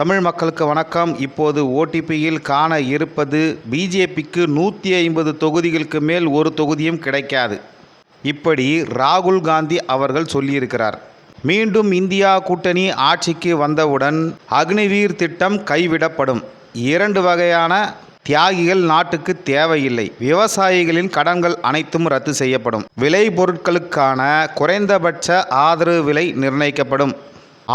தமிழ் மக்களுக்கு வணக்கம். இப்போது ஓடிபியில் காண இருப்பது பிஜேபிக்கு 150 தொகுதிகளுக்கு மேல் ஒரு தொகுதியும் கிடைக்காது. இப்படி ராகுல் காந்தி அவர்கள் சொல்லியிருக்கிறார். மீண்டும் இந்தியா கூட்டணி ஆட்சிக்கு வந்தவுடன் அக்னிவீர் திட்டம் கைவிடப்படும். 2 வகையான தியாகிகள் நாட்டுக்கு தேவையில்லை. விவசாயிகளின் கடன்கள் அனைத்தும் ரத்து செய்யப்படும். விளை பொருட்களுக்கான குறைந்தபட்ச ஆதரவு விலை நிர்ணயிக்கப்படும்.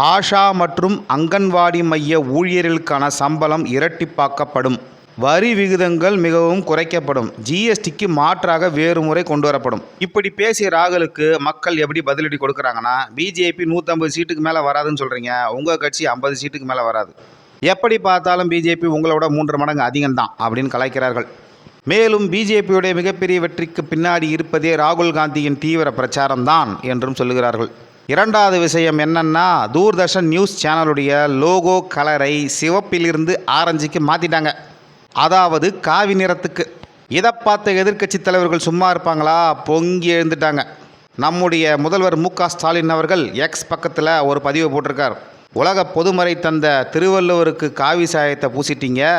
ஆஷா மற்றும் அங்கன்வாடி மைய ஊழியர்களுக்கான சம்பளம் இரட்டிப்பாக்கப்படும். வரி விகிதங்கள் மிகவும் குறைக்கப்படும். ஜிஎஸ்டிக்கு மாற்றாக வேறு முறை கொண்டு வரப்படும். இப்படி பேசிய ராகுலுக்கு மக்கள் எப்படி பதிலடி கொடுக்குறாங்கன்னா, பிஜேபி 150 சீட்டுக்கு மேலே வராதுன்னு சொல்கிறீங்க, உங்கள் கட்சி 50 சீட்டுக்கு மேலே வராது, எப்படி பார்த்தாலும் பிஜேபி உங்களோட 3 மடங்கு அதிகம்தான் அப்படின்னு கலாய்க்கிறார்கள். மேலும் பிஜேபியுடைய மிகப்பெரிய வெற்றிக்கு பின்னாடி இருப்பதே ராகுல் காந்தியின் தீவிர பிரச்சாரம்தான் என்றும் சொல்லுகிறார்கள். இரண்டாவது விஷயம் என்னன்னா, தூர்தர்ஷன் நியூஸ் சேனலுடைய லோகோ கலரை சிவப்பிலிருந்து ஆரஞ்சுக்கு மாற்றிட்டாங்க. அதாவது காவி நிறத்துக்கு. இதை பார்த்த எதிர்க்கட்சி தலைவர்கள் சும்மா இருப்பாங்களா? பொங்கி எழுந்துட்டாங்க. நம்முடைய முதல்வர் மு.க. ஸ்டாலின் அவர்கள் எக்ஸ் பக்கத்தில் ஒரு பதிவு போட்டிருக்கார். உலக பொதுமறை தந்த திருவள்ளுவருக்கு காவி சாயத்தை பூசிட்டீங்க,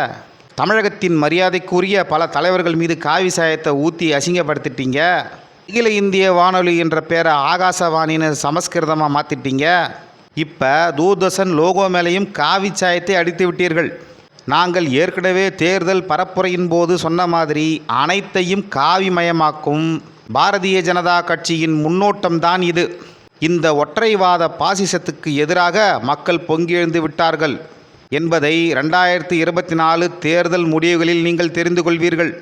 தமிழகத்தின் மரியாதைக்குரிய பல தலைவர்கள் மீது காவி சாயத்தை ஊற்றி அசிங்கப்படுத்திட்டீங்க, அகில இந்திய வானொலி என்ற பேரை ஆகாசவாணின்னு சமஸ்கிருதமாக மாற்றிட்டீங்க, இப்போ தூர்தர்ஷன் லோகோ மேலேயும் காவி சாயத்தை அடித்து விட்டீர்கள். நாங்கள் ஏற்கனவே தேர்தல் பரப்புரையின் போது சொன்ன மாதிரி அனைத்தையும் காவிமயமாக்கும் பாரதிய ஜனதா கட்சியின் முன்னோட்டம்தான் இது. இந்த ஒற்றைவாத பாசிசத்துக்கு எதிராக மக்கள் பொங்கியெழுந்து விட்டார்கள் என்பதை 2024 தேர்தல் முடிவுகளில் நீங்கள் தெரிந்து கொள்வீர்கள்.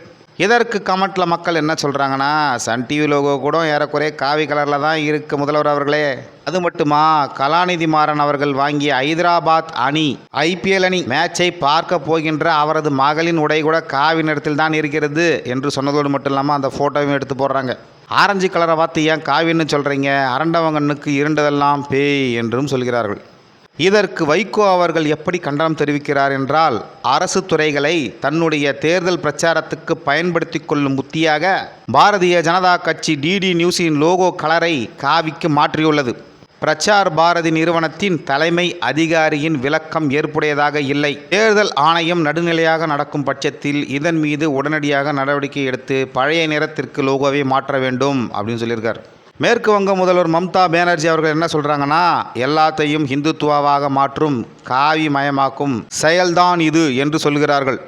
இதற்கு கமெண்ட்டில் மக்கள் என்ன சொல்கிறாங்கன்னா, சன் டிவி லோகோ கூட ஏறக்குறைய காவி கலரில் தான் இருக்குது முதல்வர் அவர்களே. அது மட்டுமா, கலாநிதி மாறன் அவர்கள் வாங்கிய ஹைதராபாத் அணி ஐபிஎல் அணி மேட்சை பார்க்க போகின்ற அவரது மகளின் உடை கூட காவி நிறத்தில் தான் இருக்கிறது என்று சொன்னதோடு மட்டும் இல்லாமல் அந்த ஃபோட்டோவையும் எடுத்து போடுறாங்க. ஆரஞ்சு கலரை பார்த்து ஏன் காவின்னு சொல்கிறீங்க, அரண்டவங்கண்ணுக்கு இருண்டதெல்லாம் பேய் என்றும் சொல்கிறார்கள். இதற்கு வைகோ அவர்கள் எப்படி கண்டனம் தெரிவிக்கிறார் என்றால், அரசு துறைகளை தன்னுடைய தேர்தல் பிரச்சாரத்துக்கு பயன்படுத்தி கொள்ளும் உத்தியாக பாரதிய ஜனதா கட்சி டிடி நியூஸின் லோகோ கலரை காவிக்கு மாற்றியுள்ளது. பிரச்சார் பாரதி நிறுவனத்தின் தலைமை அதிகாரியின் விளக்கம் ஏற்புடையதாக இல்லை. தேர்தல் ஆணையம் நடுநிலையாக நடக்கும் பட்சத்தில் இதன் மீது உடனடியாக நடவடிக்கை எடுத்து பழைய நிறத்திற்கு லோகோவை மாற்ற வேண்டும் அப்படின்னு சொல்லியிருக்கார். மேற்கு வங்க முதல்வர் மம்தா பானர்ஜி அவர்கள் என்ன சொல்கிறாங்கன்னா, எல்லாத்தையும் ஹிந்துத்துவாவாக மாற்றும் காவி மயமாக்கும் செயல்தான் இது என்று சொல்கிறார்கள்.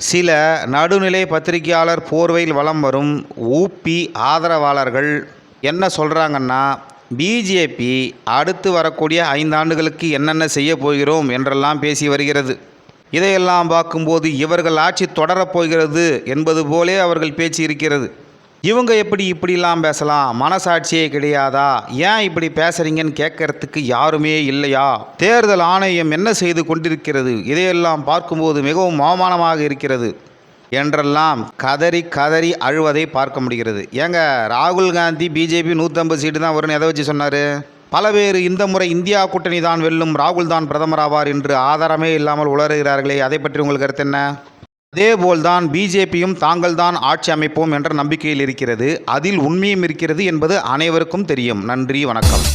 சில நடுநிலை பத்திரிகையாளர் போர்வையில் வலம் வரும் ஊபி ஆதரவாளர்கள் என்ன சொல்கிறாங்கன்னா, பிஜேபி அடுத்து வரக்கூடிய 5 ஆண்டுகளுக்கு என்னென்ன செய்ய போகிறோம் என்றெல்லாம் பேசி வருகிறது. இதையெல்லாம் பார்க்கும்போது இவர்கள் ஆட்சி தொடரப்போகிறது என்பது போலே அவர்கள் பேச்சு இருக்கிறது. இவங்க எப்படி இப்படிலாம் பேசலாம்? மனசாட்சியே கிடையாதா? ஏன் இப்படி பேசுகிறீங்கன்னு கேட்கறதுக்கு யாருமே இல்லையா? தேர்தல் ஆணையம் என்ன செய்து கொண்டிருக்கிறது? இதையெல்லாம் பார்க்கும்போது மிகவும் அவமானமாக இருக்கிறது என்றெல்லாம் கதறி கதறி அழுவதை பார்க்க முடிகிறது. ஏங்க, ராகுல் காந்தி பிஜேபி 150 சீட்டு தான் வரும்னு எதை வச்சு சொன்னார்? பல பேர் இந்த முறை இந்தியா கூட்டணி தான் வெல்லும், ராகுல் தான் பிரதமர் ஆவார் என்று ஆதாரமே இல்லாமல் உளறுகிறார்களே, அதை பற்றி உங்களுக்கு கருத்து என்ன? அதேபோல்தான் பிஜேபியும் தாங்கள் தான் ஆட்சி அமைப்போம் என்ற நம்பிக்கையில் இருக்கிறது. அதில் உண்மையும் இருக்கிறது என்பது அனைவருக்கும் தெரியும். நன்றி, வணக்கம்.